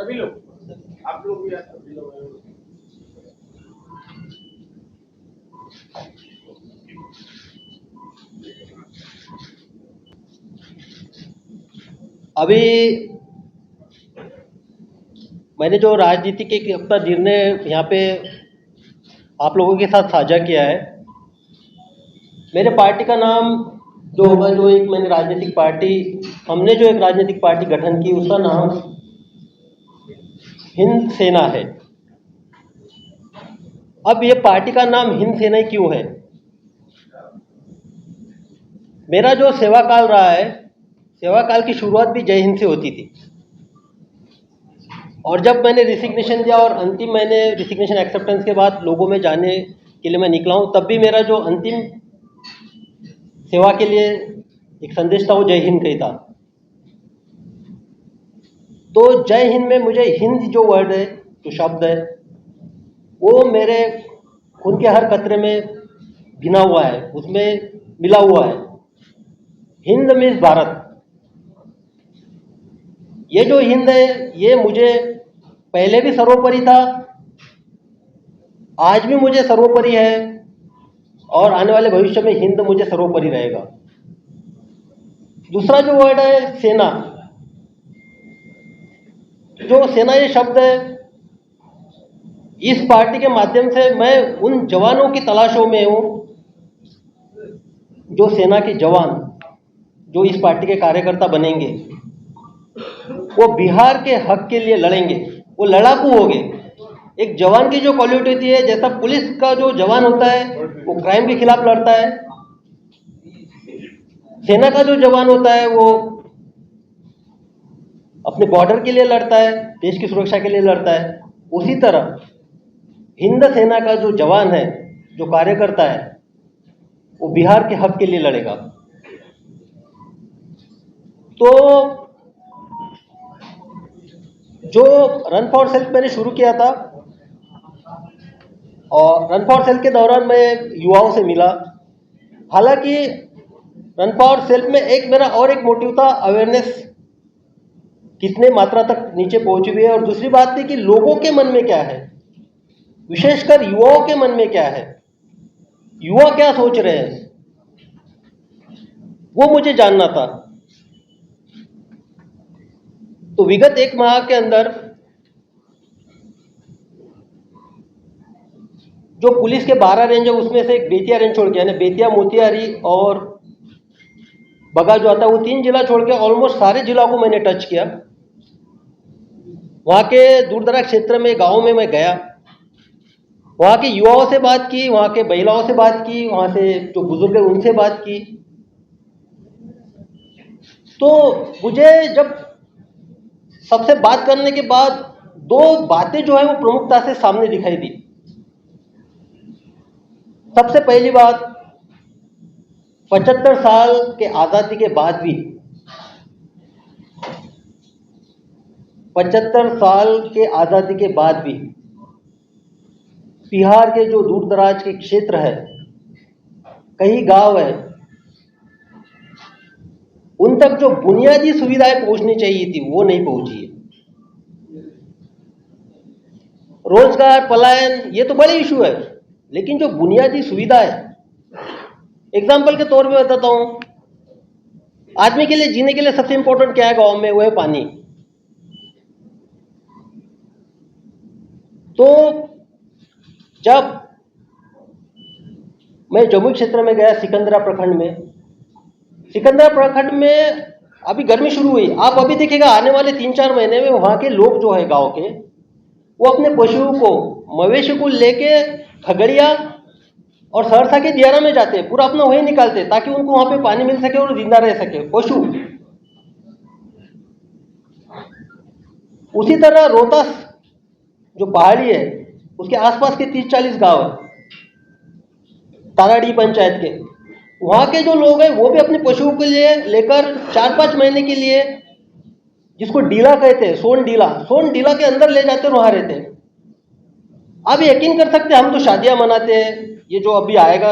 सभी लोग, आप लोग भी, सभी लोग। अभी मैंने जो राजनीतिक एक अपना निर्णय यहाँ पे आप लोगों के साथ साझा किया है, मेरे पार्टी का नाम जो होगा, जो एक मैंने राजनीतिक पार्टी, हमने जो एक राजनीतिक पार्टी गठन की, उसका नाम हिंद सेना है। अब ये पार्टी का नाम हिंद सेना क्यों है? मेरा जो सेवा काल रहा है, सेवा काल की शुरुआत भी जय हिंद से होती थी। और जब मैंने रिसिग्नेशन दिया और अंतिम मैंने रिसिग्नेशन एक्सेप्टेंस के बाद लोगों में जाने के लिए मैं निकला हूँ, तब भी मेरा जो अंतिम सेवा के लिए एक संदेश था वो जय हिंद का ही था। तो जय हिंद में मुझे हिंद जो वर्ड है, जो शब्द है, वो मेरे खून के हर कतरे में भिना हुआ है, उसमें मिला हुआ है। हिंद मीन्स भारत। ये जो हिंद है, ये मुझे पहले भी सर्वोपरि था, आज भी मुझे सर्वोपरि है, और आने वाले भविष्य में हिंद मुझे सर्वोपरि रहेगा। दूसरा जो वर्ड है सेना, जो सेना ये शब्द है, इस पार्टी के माध्यम से मैं उन जवानों की तलाशों में हूँ, जो सेना के जवान जो इस पार्टी के कार्यकर्ता बनेंगे, वो बिहार के हक के लिए लड़ेंगे, वो लड़ाकू होंगे। एक जवान की जो क्वालिटी होती है, जैसा पुलिस का जो जवान होता है वो क्राइम के खिलाफ लड़ता है, सेना का जो जवान होता है वो अपने बॉर्डर के लिए लड़ता है, देश की सुरक्षा के लिए लड़ता है। उसी तरह हिंद सेना का जो जवान है, जो कार्यकर्ता है, वो बिहार के हक के लिए लड़ेगा। तो जो रन फॉर सेल्फ मैंने शुरू किया था, और रन फॉर सेल्फ के दौरान मैं युवाओं से मिला। हालांकि रन फॉर सेल्फ में एक मेरा और एक मोटिव था, अवेयरनेस कितने मात्रा तक नीचे पहुंची हुई है, और दूसरी बात थी कि लोगों के मन में क्या है, विशेषकर युवाओं के मन में क्या है, युवा क्या सोच रहे हैं, वो मुझे जानना था। तो विगत एक माह के अंदर जो पुलिस के 12 रेंज है, उसमें से एक बेतिया रेंज छोड़ के, यानी बेतिया, मोतिहारी और बगा जो आता है, वो 3 जिला छोड़ के ऑलमोस्ट सारे जिलों को मैंने टच किया। वहाँ के दूर दराज क्षेत्र में, गाँव में मैं गया, वहाँ के युवाओं से बात की, वहाँ के महिलाओं से बात की, वहाँ से जो बुजुर्ग है उनसे बात की। तो मुझे जब सबसे बात करने के बाद 2 बातें जो है वो प्रमुखता से सामने दिखाई दी। सबसे पहली बात, 75 साल के आज़ादी के बाद भी, 75 साल के आज़ादी के बाद भी बिहार के जो दूर दराज के क्षेत्र है, कई गांव है, उन तक जो बुनियादी सुविधाएं पहुंचनी चाहिए थी वो नहीं पहुंची है। रोजगार, पलायन, ये तो बड़े इशू है, लेकिन जो बुनियादी सुविधा है, एग्जाम्पल के तौर पे बताता हूं, आदमी के लिए जीने के लिए सबसे इंपॉर्टेंट क्या है गांव में? वो है पानी। तो जब मैं जमुई क्षेत्र में गया, सिकंदरा प्रखंड में, सिकंदरा प्रखंड में अभी गर्मी शुरू हुई, आप अभी देखिएगा आने वाले 3-4 महीने में वहां के लोग जो है गांव के, वो अपने पशुओं को, मवेशी को लेके खगड़िया और सहरसा के दियारा में जाते हैं, पूरा अपना वही निकालते हैं ताकि उनको वहां पे पानी मिल सके और जिंदा रह सके पशु। उसी तरह रोहतास जो पहाड़ी है, उसके आसपास के 30-40 गांव है, ताराडी पंचायत के, वहां के जो लोग हैं वो भी अपने पशुओं के लिए लेकर 4-5 महीने के लिए, जिसको डीला कहते हैं, सोन डीला के अंदर ले जाते हैं, वहां रहते हैं। आप यकीन कर सकते हैं, हम तो शादियां मनाते हैं, ये जो अभी आएगा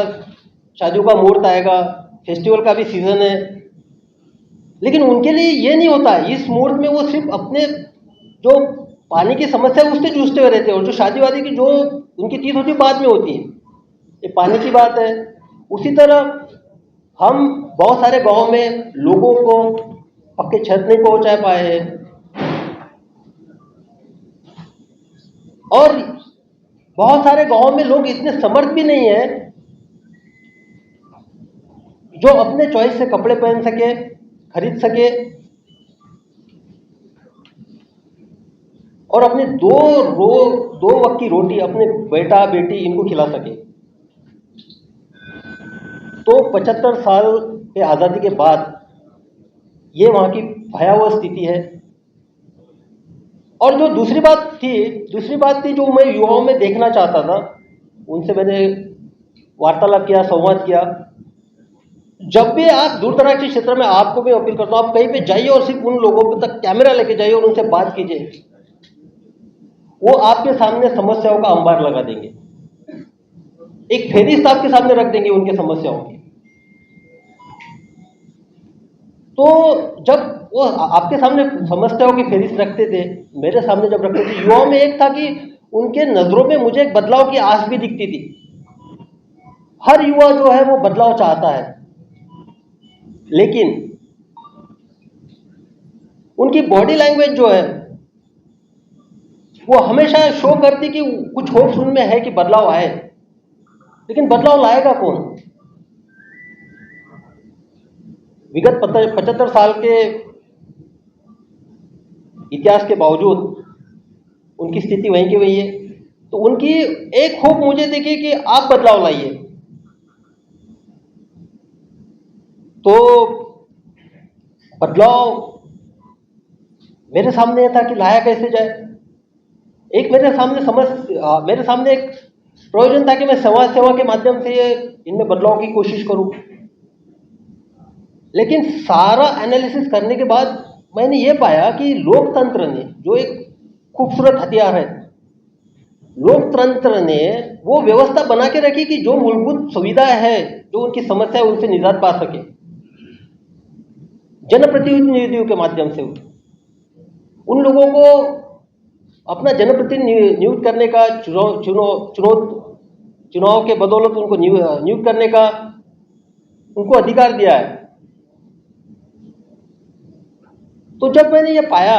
शादियों का मुहूर्त आएगा, फेस्टिवल का भी सीजन है, लेकिन उनके लिए ये नहीं होता। इस मुहूर्त में वो सिर्फ अपने जो पानी की समस्या उससे जूझते हुए रहते हैं, और जो शादी वादी की जो उनकी चीज होती है बाद में होती है, ये पानी की बात है। उसी तरह हम बहुत सारे गांव में लोगों को पक्के छत नहीं पहुंचा पाए हैं, और बहुत सारे गांव में लोग इतने समर्थ भी नहीं है जो अपने चॉइस से कपड़े पहन सके, खरीद सके, और अपने दो वक्त की रोटी अपने बेटा बेटी इनको खिला सके। तो 75 साल के आज़ादी के बाद ये वहाँ की भयावह स्थिति है। और जो दूसरी बात थी जो मैं युवाओं में देखना चाहता था, उनसे मैंने वार्तालाप किया, संवाद किया। जब भी आप दूर दराज के क्षेत्र में, आपको मैं अपील करता हूँ, आप कहीं पे जाइए और सिर्फ उन लोगों तक कैमरा लेके जाइए और उनसे बात कीजिए, वो आपके सामने समस्याओं का अंबार लगा देंगे, एक फेरिस्त आपके सामने रख देंगे उनके समस्याओं की। तो जब वो आपके सामने समस्याओं की फेरिस्त रखते थे, मेरे सामने जब रखते थे, युवाओं में एक था कि उनके नजरों में मुझे एक बदलाव की आस भी दिखती थी। हर युवा जो है वो बदलाव चाहता है, लेकिन उनकी बॉडी लैंग्वेज जो है वो हमेशा शो करती कि कुछ होप्स उनमें है कि बदलाव आए, लेकिन बदलाव लाएगा कौन? विगत 75 साल के इतिहास के बावजूद उनकी स्थिति वहीं की वही है। तो उनकी एक होप मुझे देखी कि आप बदलाव लाइए। तो बदलाव मेरे सामने था कि लाया कैसे जाए। एक मेरे सामने एक प्रयोजन था कि मैं समाज सेवा के माध्यम से इनमें बदलाव की कोशिश करूं। लेकिन सारा एनालिसिस करने के बाद मैंने ये पाया कि लोकतंत्र ने, जो एक खूबसूरत हथियार है, लोकतंत्र ने वो व्यवस्था बना के रखी कि जो मूलभूत सुविधा है, जो उनकी समस्या है, उनसे निजात पा सके जनप्रतिनिधियों के माध्यम से। उन लोगों को अपना जनप्रतिनिधि नियुक्त करने का, चुनाव के बदौलत उनको नियुक्त करने का उनको अधिकार दिया है। तो जब मैंने ये पाया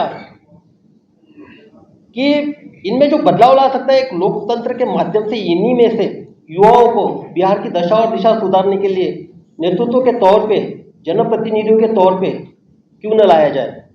कि इनमें जो बदलाव ला सकता है एक लोकतंत्र के माध्यम से, इन्हीं में से युवाओं को बिहार की दशा और दिशा सुधारने के लिए नेतृत्व के तौर पे, जनप्रतिनिधियों के तौर पे क्यों न लाया जाए।